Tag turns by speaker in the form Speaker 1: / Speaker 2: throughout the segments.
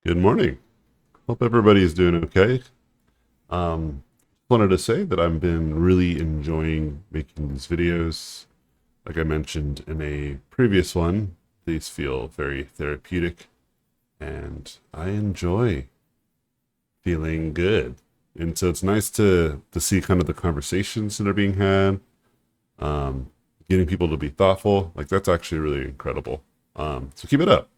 Speaker 1: Good morning. Hope everybody's doing okay. Wanted to say that I've been really enjoying making these videos. Like I mentioned in a previous one, these feel very therapeutic and I enjoy feeling good. And so it's nice to see kind of the conversations that are being had, um, getting people to be thoughtful. Like that's actually really incredible. So keep it up.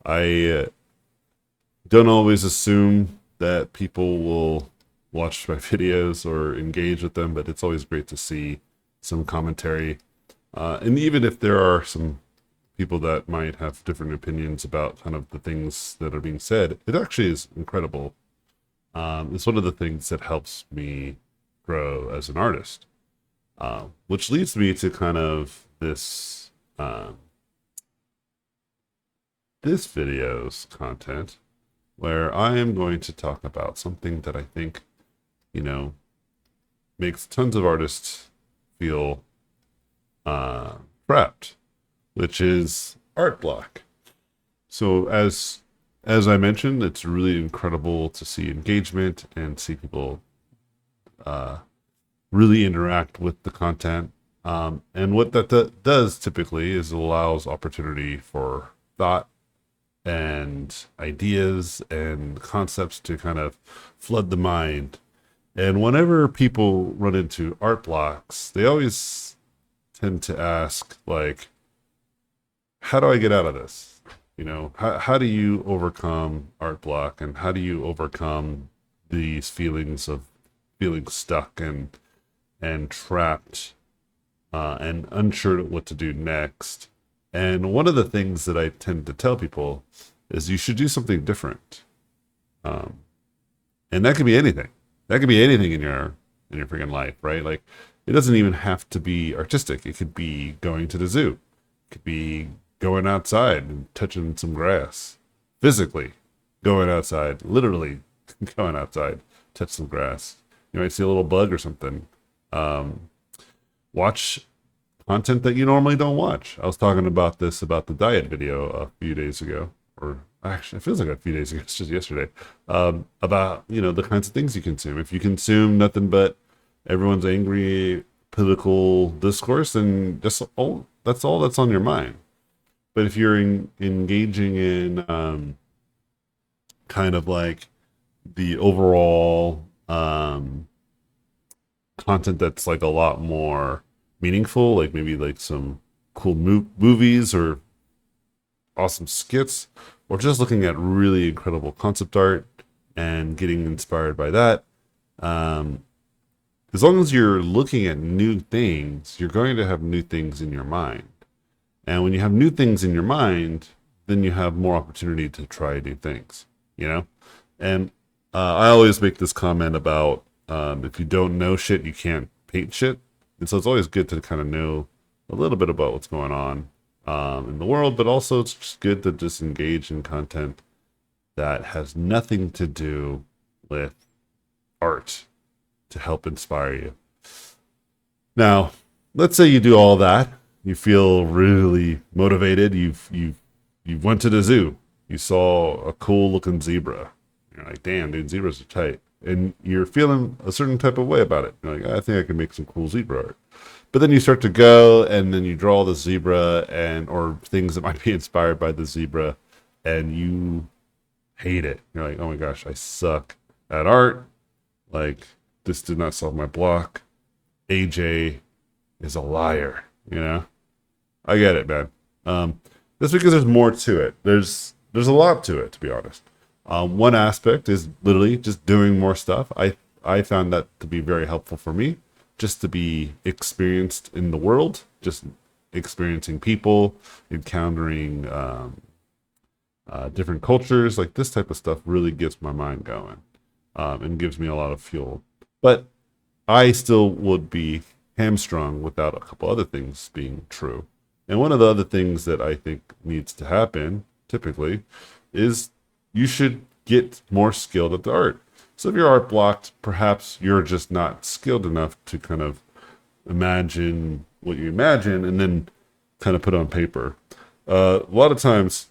Speaker 1: I don't always assume that people will watch my videos or engage with them, but it's always great to see some commentary. And even if there are some people that might have different opinions about kind of the things that are being said, it actually is incredible. It's one of the things that helps me grow as an artist, which leads me to kind of this video's content where I am going to talk about something that I think, you know, makes tons of artists feel uh, trapped, which is art block. So as I mentioned, it's really incredible to see engagement and see people uh, really interact with the content. And what that does typically is allows opportunity for thought and ideas and concepts to kind of flood the mind. And whenever people run into art blocks, they always tend to ask, like, how do I get out of this? How do you overcome art block and how do you overcome these feelings of feeling stuck and trapped and unsure what to do next? And one of the things that I tend to tell people is you should do something different. Um, and that could be anything. That could be anything in your freaking life, right? Like it doesn't even have to be artistic. It could be going to the zoo. It could be going outside and touching some grass. Physically going outside, literally going outside, touch some grass. You might see a little bug or something. Um, watch content that you normally don't watch. I was talking about this about the diet video a few days ago, or actually, it feels like a few days ago. It's just yesterday. About the kinds of things you consume. If you consume nothing but everyone's angry political discourse, then that's all that's on your mind. But if you're engaging in kind of like the overall content that's like a lot more meaningful, like maybe like some cool movies or awesome skits, or just looking at really incredible concept art and getting inspired by that. Um, as long as you're looking at new things, you're going to have new things in your mind. And when you have new things in your mind, then you have more opportunity to try new things, you know? And I always make this comment about if you don't know shit, you can't paint shit. And so it's always good to kind of know a little bit about what's going on in the world, but also it's just good to just engage in content that has nothing to do with art to help inspire you. Now, let's say you do all that, you feel really motivated. You went to the zoo, you saw a cool looking zebra. You're like, damn, dude, zebras are tight, and you're feeling a certain type of way about it. You're like, I think I can make some cool zebra art. But then you start to go and then you draw the zebra and or things that might be inspired by the zebra and you hate it. You're like, oh my gosh, I suck at art. Like this did not solve my block. AJ is a liar, you know? I get it, man. That's because there's more to it. There's a lot to it, to be honest. One aspect is literally just doing more stuff. I found that to be very helpful for me, just to be experienced in the world, just experiencing people, encountering different cultures. Like this type of stuff really gets my mind going and gives me a lot of fuel. But I still would be hamstrung without a couple other things being true. And one of the other things that I think needs to happen typically is you should get more skilled at the art. So if your art blocked, perhaps you're just not skilled enough to kind of imagine what you imagine and then kind of put on paper. A lot of times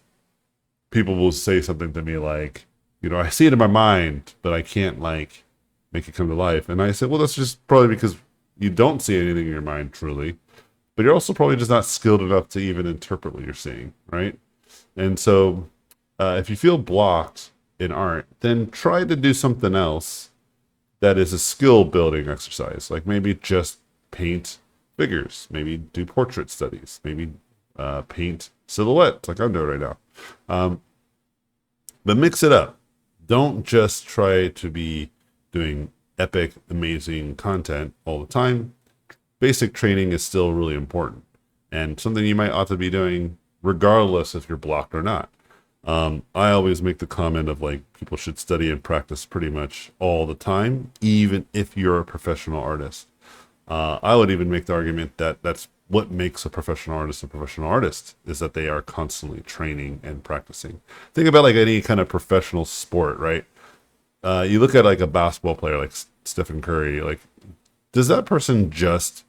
Speaker 1: people will say something to me like, I see it in my mind, but I can't like make it come to life. And I said, well, that's just probably because you don't see anything in your mind truly, but you're also probably just not skilled enough to even interpret what you're seeing, right? And so if you feel blocked in art, then try to do something else that is a skill building exercise. Like maybe just paint figures, maybe do portrait studies, maybe paint silhouettes like I'm doing right now. But mix it up. Don't just try to be doing epic, amazing content all the time. Basic training is still really important and something you might ought to be doing regardless if you're blocked or not. I always make the comment of like people should study and practice pretty much all the time, even if you're a professional artist. I would even make the argument that that's what makes a professional artist is that they are constantly training and practicing. Think about like any kind of professional sport, right? You look at like a basketball player like Stephen Curry, like does that person just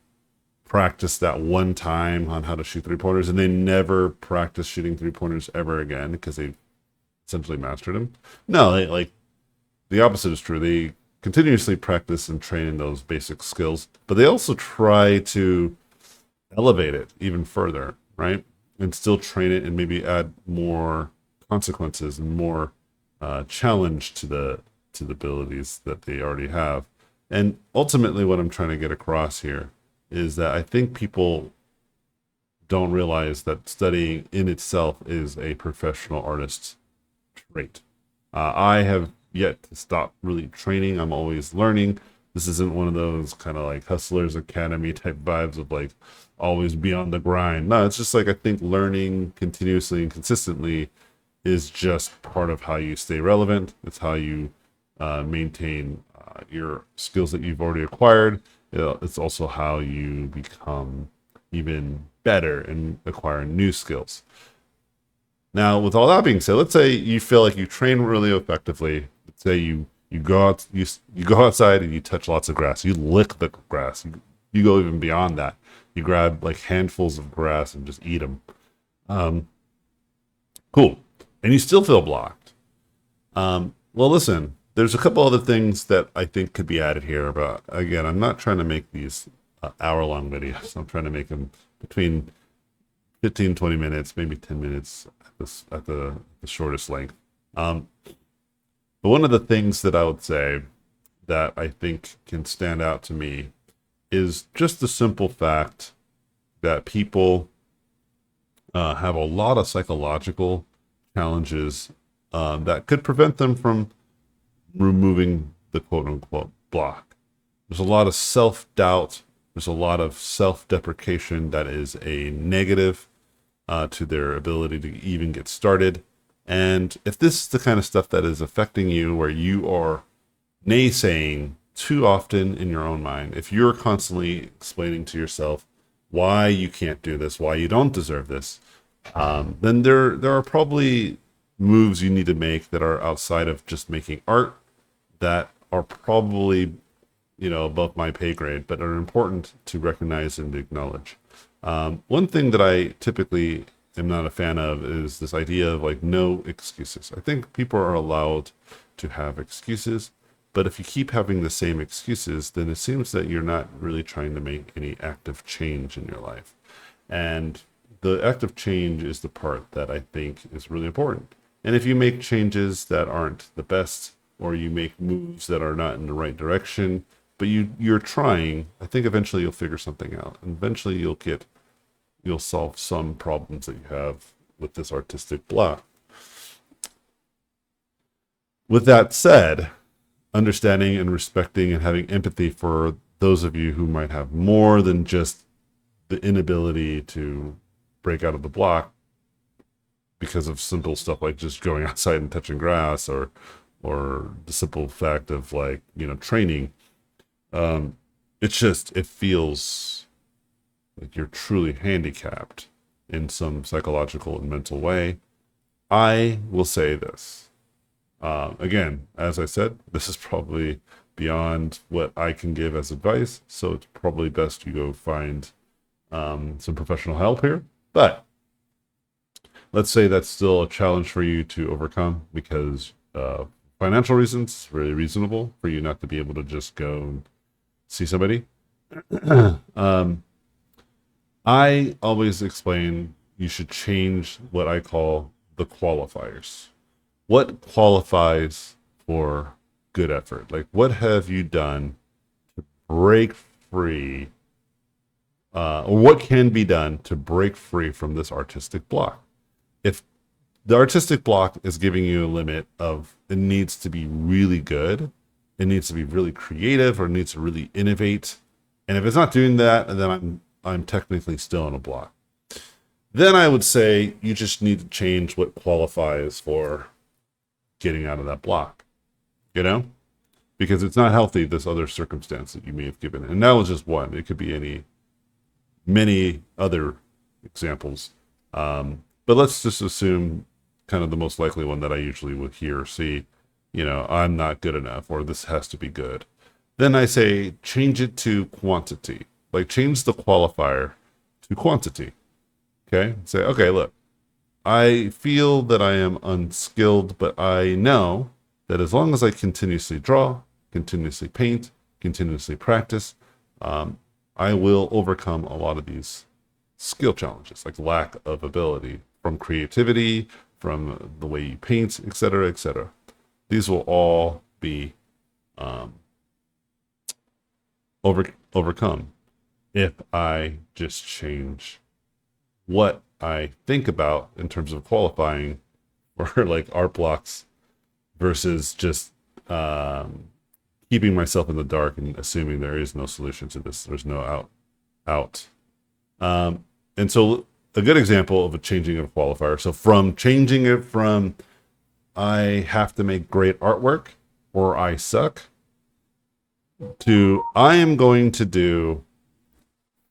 Speaker 1: practice that one time on how to shoot three-pointers and they never practice shooting three-pointers ever again because they've essentially mastered them? No, like the opposite is true. They continuously practice and train in those basic skills, but they also try to elevate it even further, right? And still train it and maybe add more consequences and more challenge to the abilities that they already have. And ultimately what I'm trying to get across here is that I think people don't realize that studying in itself is a professional artist's trait. I have yet to stop really training. I'm always learning. This isn't one of those kind of like Hustlers Academy type vibes of like always be on the grind. No, it's just like I think learning continuously and consistently is just part of how you stay relevant. It's how you maintain your skills that you've already acquired. It's also how you become even better and acquire new skills. Now, with all that being said, let's say you feel like you train really effectively. Let's say you go out, you go outside and you touch lots of grass. You lick the grass. You go even beyond that. You grab like handfuls of grass and just eat them. Cool. And you still feel blocked. Well, listen. There's a couple other things that I think could be added here, but again, I'm not trying to make these hour-long videos. I'm trying to make them between 15, 20 minutes, maybe 10 minutes at the shortest length. But one of the things that I would say that I think can stand out to me is just the simple fact that people have a lot of psychological challenges that could prevent them from removing the quote-unquote block. There's a lot of self-doubt. There's a lot of self-deprecation that is a negative to their ability to even get started. And if this is the kind of stuff that is affecting you, where you are naysaying too often in your own mind, if you're constantly explaining to yourself why you can't do this, why you don't deserve this, then there are probably moves you need to make that are outside of just making art that are probably, above my pay grade, but are important to recognize and acknowledge. One thing that I typically am not a fan of is this idea of like no excuses. I think people are allowed to have excuses, but if you keep having the same excuses, then it seems that you're not really trying to make any active change in your life. And the active change is the part that I think is really important. And if you make changes that aren't the best, or you make moves that are not in the right direction, but you're trying, I think eventually you'll figure something out. And eventually you'll solve some problems that you have with this artistic block. With that said, understanding and respecting and having empathy for those of you who might have more than just the inability to break out of the block because of simple stuff like just going outside and touching grass, or the simple fact of like, training. It feels like you're truly handicapped in some psychological and mental way. I will say this. Again, as I said, this is probably beyond what I can give as advice, so it's probably best you go find some professional help here. But let's say that's still a challenge for you to overcome because financial reasons, it's really reasonable for you not to be able to just go and see somebody. um, I always explain you should change what I call the qualifiers. What qualifies for good effort? Like, what have you done to break free, or what can be done to break free from this artistic block? If the artistic block is giving you a limit of it needs to be really good, it needs to be really creative, or it needs to really innovate, and if it's not doing that, then I'm technically still in a block. Then I would say you just need to change what qualifies for getting out of that block, you know? Because it's not healthy, this other circumstance that you may have given. And that was just one. It could be many other examples. But let's just assume kind of the most likely one that I usually would hear or see, I'm not good enough, or this has to be good. Then I say change it to quantity. Like change the qualifier to quantity. Okay? Say, okay, look, I feel that I am unskilled, but I know that as long as I continuously draw, continuously paint, continuously practice, I will overcome a lot of these skill challenges, like lack of ability from creativity, from the way you paint, etc., etc. These will all be overcome if I just change what I think about in terms of qualifying for like art blocks versus just keeping myself in the dark and assuming there is no solution to this. There's no out. And so a good example of a changing of a qualifier. So from changing it from I have to make great artwork or I suck to I am going to do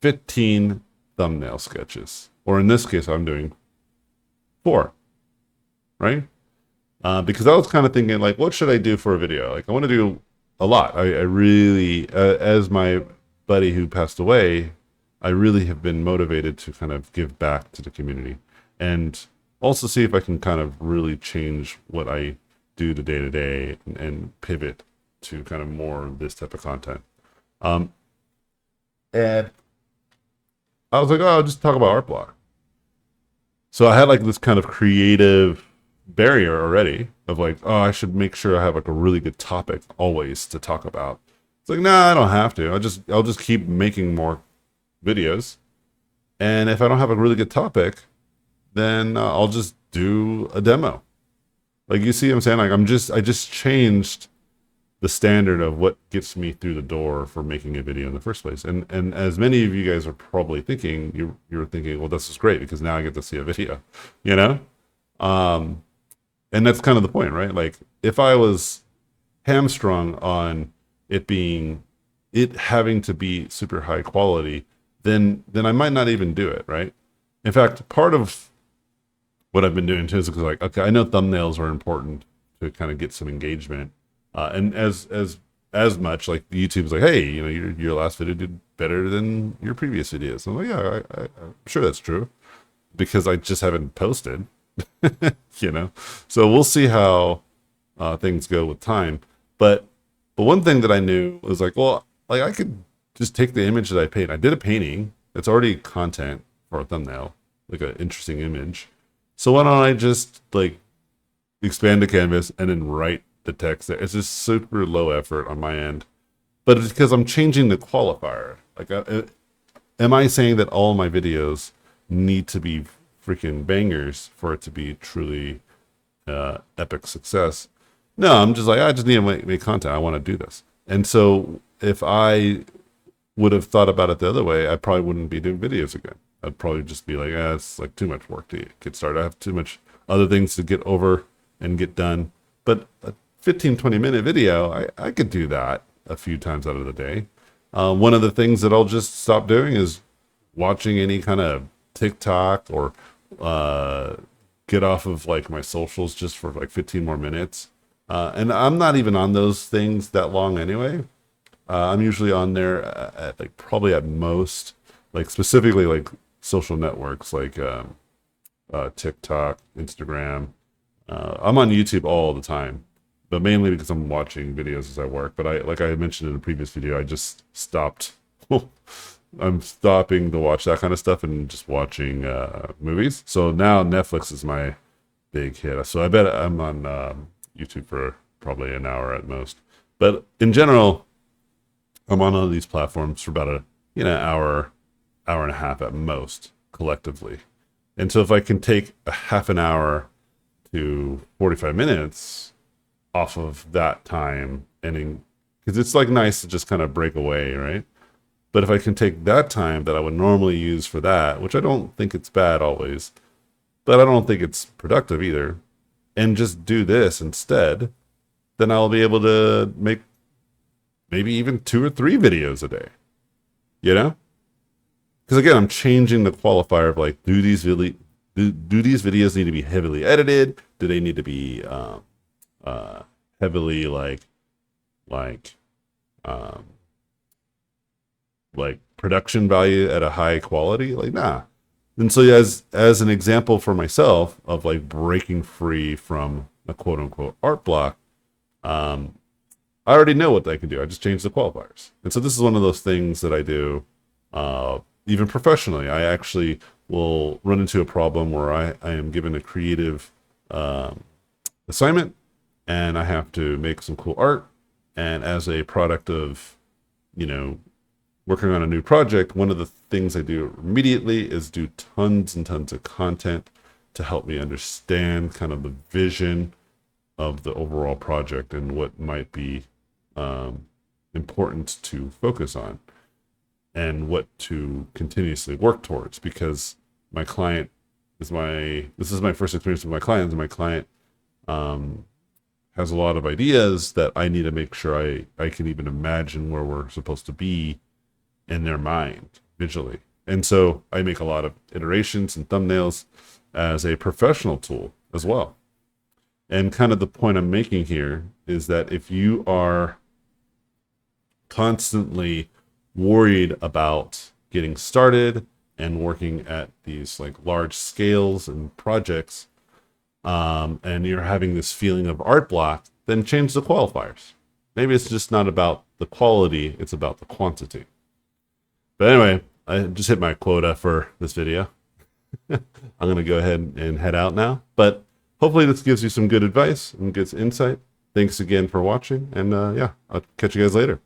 Speaker 1: 15 thumbnail sketches. Or in this case, I'm doing 4, right? Because I was kind of thinking, like, what should I do for a video? Like, I want to do a lot. I really, as my buddy who passed away, I really have been motivated to kind of give back to the community and also see if I can kind of really change what I do the day to day and pivot to kind of more of this type of content. And I was like, oh, I'll just talk about art block. So I had like this kind of creative barrier already of like, oh, I should make sure I have like a really good topic always to talk about. It's like, nah, I don't have to. I'll just keep making more videos. And if I don't have a really good topic, then I'll just do a demo. Like you see what I'm saying? Like I just changed the standard of what gets me through the door for making a video in the first place. And as many of you guys are probably thinking, you're thinking, well, this is great because now I get to see a video, you know? And that's kind of the point, right? Like if I was hamstrung on it having to be super high quality, then I might not even do it, right? In fact, part of what I've been doing too is because like, okay, I know thumbnails are important to kind of get some engagement. And as much like YouTube's like, hey, your last video did better than your previous videos. I'm like, yeah, I'm sure that's true because I just haven't posted, So we'll see how things go with time. But one thing that I knew was like, well, like I could just take the image that I paint. I did a painting. It's already content for a thumbnail, like an interesting image. So why don't I just like expand the canvas and then write the text there? It's just super low effort on my end, but it's because I'm changing the qualifier. Like, am I saying that all my videos need to be freaking bangers for it to be truly epic success? No, I'm just like, I just need to make content. I want to do this. And so if I would have thought about it the other way, I probably wouldn't be doing videos again. I'd probably just be like, it's like too much work to get started. I have too much other things to get over and get done. But a 15-20 minute video, I could do that a few times out of the day. One of the things that I'll just stop doing is watching any kind of TikTok or get off of like my socials just for like 15 more minutes. And I'm not even on those things that long anyway. I'm usually on there at like probably at most, like specifically like social networks like TikTok, Instagram. I'm on YouTube all the time, but mainly because I'm watching videos as I work. But like I mentioned in a previous video, I just stopped. I'm stopping to watch that kind of stuff and just watching movies. So now Netflix is my big hit. So I bet I'm on YouTube for probably an hour at most. But in general, I'm on all of these platforms for about hour and a half at most collectively. And so if I can take a half an hour to 45 minutes off of that time, and because it's like nice to just kind of break away, right? But if I can take that time that I would normally use for that, which I don't think it's bad always, but I don't think it's productive either, and just do this instead, then I'll be able to make maybe even 2 or 3 videos a day, you know? Because again, I'm changing the qualifier of like, do these videos need to be heavily edited? Do they need to be heavily um, like production value at a high quality? Like, nah. And so as an example for myself of like breaking free from a quote unquote art block, I already know what I can do. I just change the qualifiers. And so this is one of those things that I do even professionally. I actually will run into a problem where I am given a creative assignment and I have to make some cool art. And as a product of, working on a new project, one of the things I do immediately is do tons and tons of content to help me understand kind of the vision of the overall project and what might be important to focus on and what to continuously work towards, because my client this is my first experience with my clients, and my client has a lot of ideas that I need to make sure I can even imagine where we're supposed to be in their mind visually. And so I make a lot of iterations and thumbnails as a professional tool as well. And kind of the point I'm making here is that if you are constantly worried about getting started and working at these like large scales and projects, and you're having this feeling of art block, then change the qualifiers. Maybe it's just not about the quality, it's about the quantity. But anyway, I just hit my quota for this video. I'm going to go ahead and head out now. But hopefully this gives you some good advice and good insight. Thanks again for watching. And yeah, I'll catch you guys later.